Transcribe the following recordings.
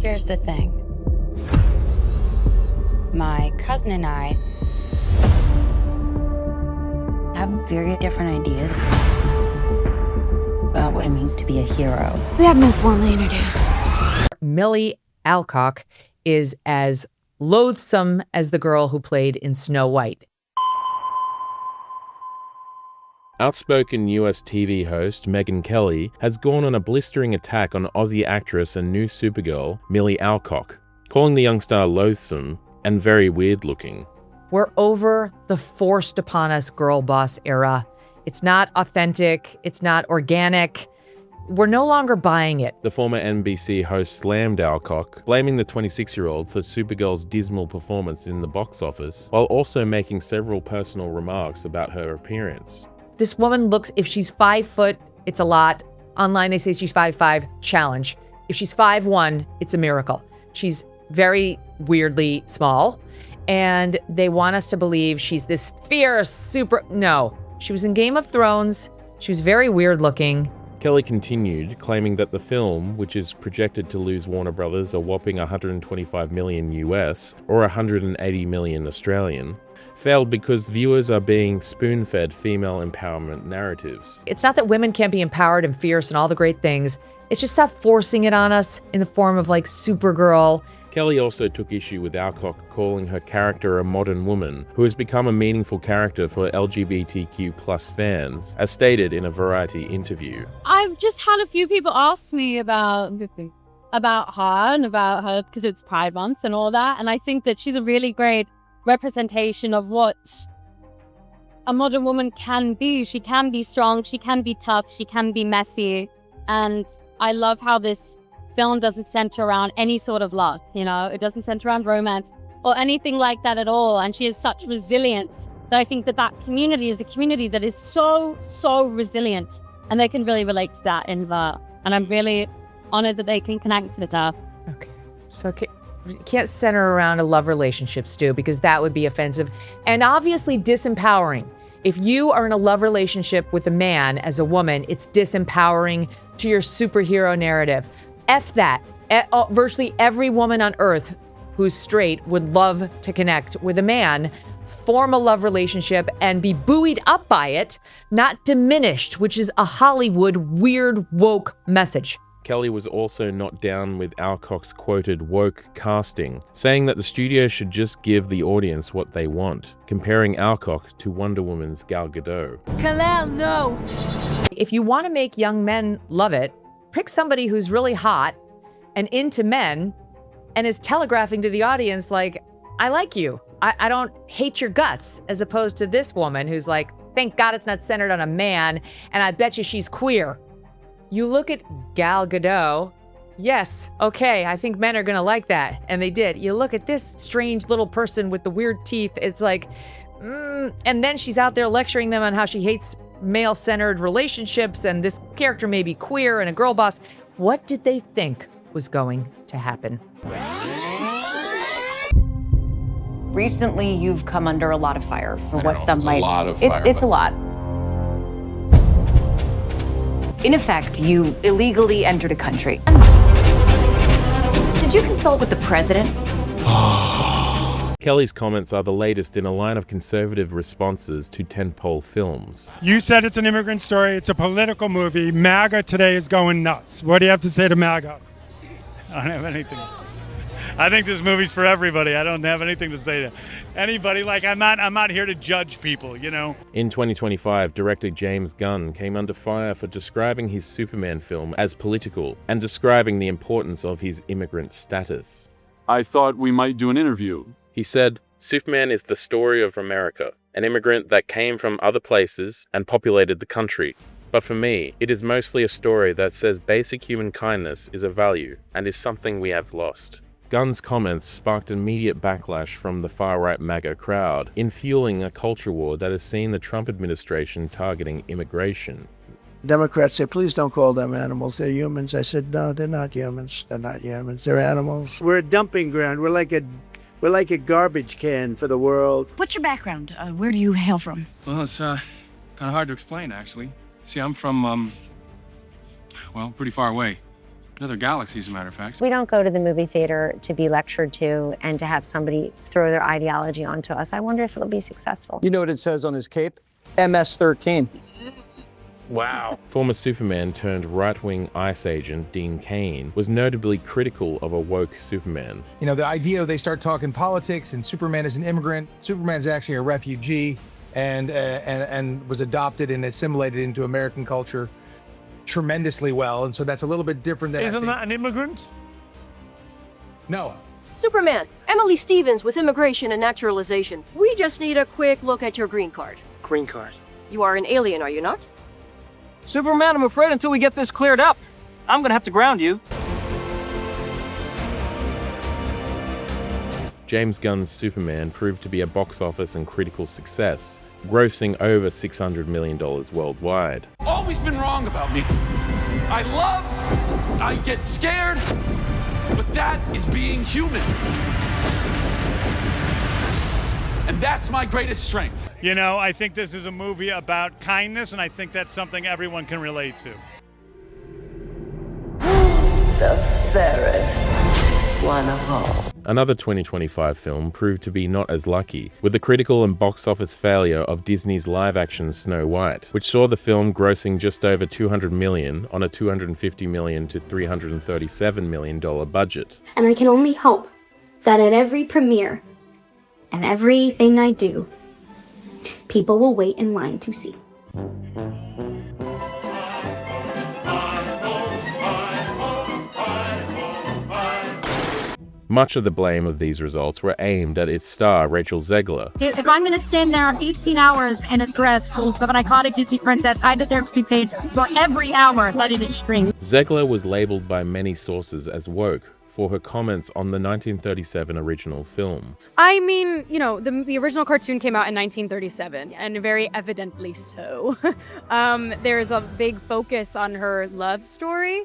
Here's the thing. My cousin and I have very different ideas about what it means to be a hero. We have been formally introduced. Milly Alcock is as loathsome as the girl who played in Snow White. Outspoken US TV host Megyn Kelly has gone on a blistering attack on Aussie actress and new Supergirl, Milly Alcock, calling the young star loathsome and very weird looking. We're over the forced upon us girl boss era. It's not authentic. It's not organic. We're no longer buying it. The former NBC host slammed Alcock, blaming the 26-year-old for Supergirl's dismal performance in the box office, while also making several personal remarks about her appearance. This woman looks, if she's 5 foot, it's a lot. Online, they say she's 5'5", challenge. If she's 5'1", it's a miracle. She's very weirdly small, and they want us to believe she's this fierce, no. She was in Game of Thrones. She was very weird looking. Kelly continued, claiming that the film, which is projected to lose Warner Brothers a whopping $125 million US or 180 million Australian, failed because viewers are being spoon-fed female empowerment narratives. It's not that women can't be empowered and fierce and all the great things. It's just stop forcing it on us in the form of like Supergirl. Kelly also took issue with Alcock calling her character a modern woman who has become a meaningful character for LGBTQ plus fans, as stated in a Variety interview. I've just had a few people ask me about her because it's Pride Month and all that, and I think that she's a really great representation of what a modern woman can be. She can be strong, she can be tough, she can be messy, and I love how this film doesn't center around any sort of love, it doesn't center around romance or anything like that at all. And she has such resilience that I think that community is a community that is so resilient, and they can really relate to that in Ver. And I'm really honored that they can connect to that. Okay, so you can't center around a love relationship, Stu, because that would be offensive and obviously disempowering. If you are in a love relationship with a man as a woman, it's disempowering to your superhero narrative. F that. Virtually every woman on earth who's straight would love to connect with a man, form a love relationship, and be buoyed up by it, not diminished, which is a Hollywood weird woke message. Kelly was also not down with Alcock's quoted woke casting, saying that the studio should just give the audience what they want, comparing Alcock to Wonder Woman's Gal Gadot. Kalel, no! If you want to make young men love it, pick somebody who's really hot and into men and is telegraphing to the audience like, I like you. I don't hate your guts, as opposed to this woman who's like, thank God it's not centered on a man, and I bet you she's queer. You look at Gal Gadot, yes, okay, I think men are gonna like that, and they did. You look at this strange little person with the weird teeth, it's like, and then she's out there lecturing them on how she hates male-centered relationships, and this character may be queer and a girl boss. What did they think was going to happen? Recently, you've come under a lot of fire for what some might... It's a lot. In effect, you illegally entered a country. Did you consult with the president? Kelly's comments are the latest in a line of conservative responses to tentpole films. You said it's an immigrant story, it's a political movie. MAGA today is going nuts. What do you have to say to MAGA? I don't have anything. I think this movie's for everybody. I don't have anything to say to anybody. I'm not here to judge people, In 2025, director James Gunn came under fire for describing his Superman film as political and describing the importance of his immigrant status. I thought we might do an interview. He said, Superman is the story of America, an immigrant that came from other places and populated the country. But for me, it is mostly a story that says basic human kindness is a value and is something we have lost. Gunn's comments sparked immediate backlash from the far-right MAGA crowd, in fueling a culture war that has seen the Trump administration targeting immigration. Democrats say, please don't call them animals, they're humans. I said, no, they're not humans. They're not humans, they're animals. We're a dumping ground. We're like a garbage can for the world. What's your background? Where do you hail from? Well, it's kind of hard to explain, actually. See, I'm from, pretty far away. Another galaxy, as a matter of fact. We don't go to the movie theater to be lectured to and to have somebody throw their ideology onto us. I wonder if it'll be successful. You know what it says on his cape? MS-13. Wow. Former Superman turned right-wing ICE agent Dean Cain was notably critical of a woke Superman. You know, the idea they start talking politics and Superman is an immigrant. Superman's actually a refugee and was adopted and assimilated into American culture tremendously well. And so that's a little bit different than Isn't that an immigrant? No. Superman, Emily Stevens with Immigration and Naturalization. We just need a quick look at your green card. Green card. You are an alien, are you not? Superman, I'm afraid until we get this cleared up, I'm gonna have to ground you. James Gunn's Superman proved to be a box office and critical success, grossing over $600 million worldwide. Always been wrong about me. I get scared, but that is being human. And that's my greatest strength. You know, I think this is a movie about kindness, and I think that's something everyone can relate to. The fairest one of all. Another 2025 film proved to be not as lucky, with the critical and box office failure of Disney's live-action Snow White, which saw the film grossing just over $200 million on a $250 million to $337 million budget. And I can only hope that at every premiere and everything I do, people will wait in line to see. Much of the blame of these results were aimed at its star, Rachel Zegler. If I'm going to stand there 18 hours in a dress of an iconic Disney princess, I deserve to be paid for every hour that it is streamed. Zegler was labeled by many sources as woke for her comments on the 1937 original film. I mean, you know, the original cartoon came out in 1937, and very evidently so. There's a big focus on her love story.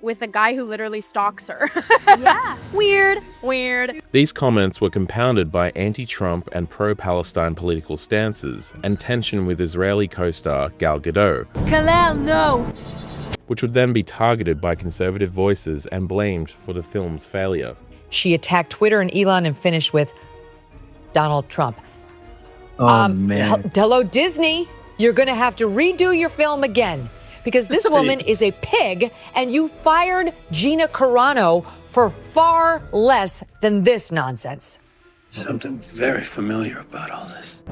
With a guy who literally stalks her. Yeah. Weird. These comments were compounded by anti-Trump and pro-Palestine political stances and tension with Israeli co-star Gal Gadot. Kalel, no! Which would then be targeted by conservative voices and blamed for the film's failure. She attacked Twitter and Elon and finished with Donald Trump. Oh, man. Hello, Disney. You're going to have to redo your film again. Because this woman is a pig, and you fired Gina Carano for far less than this nonsense. Something very familiar about all this.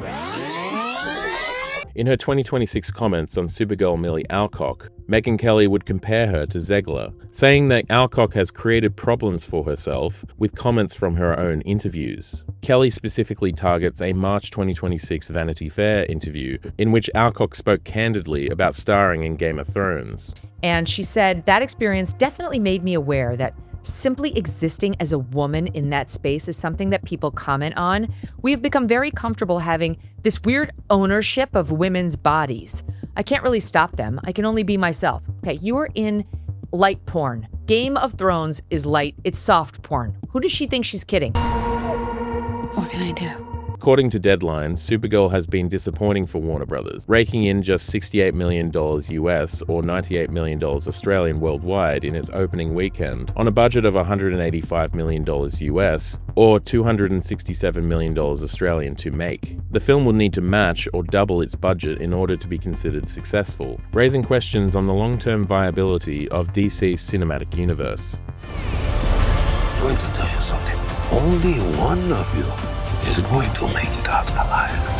In her 2026 comments on Supergirl Milly Alcock, Megyn Kelly would compare her to Zegler, saying that Alcock has created problems for herself with comments from her own interviews. Kelly specifically targets a March 2026 Vanity Fair interview in which Alcock spoke candidly about starring in Game of Thrones. And she said, that experience definitely made me aware that simply existing as a woman in that space is something that people comment on. We have become very comfortable having this weird ownership of women's bodies. I can't really stop them. I can only be myself. Okay, you are in light porn. Game of Thrones is light. It's soft porn. Who does she think she's kidding? What can I do? According to Deadline, Supergirl has been disappointing for Warner Brothers, raking in just $68 million US or $98 million Australian worldwide in its opening weekend on a budget of $185 million US or $267 million Australian to make. The film will need to match or double its budget in order to be considered successful, raising questions on the long-term viability of DC's cinematic universe. I'm going to tell you something. Only one of you is going to make it out alive.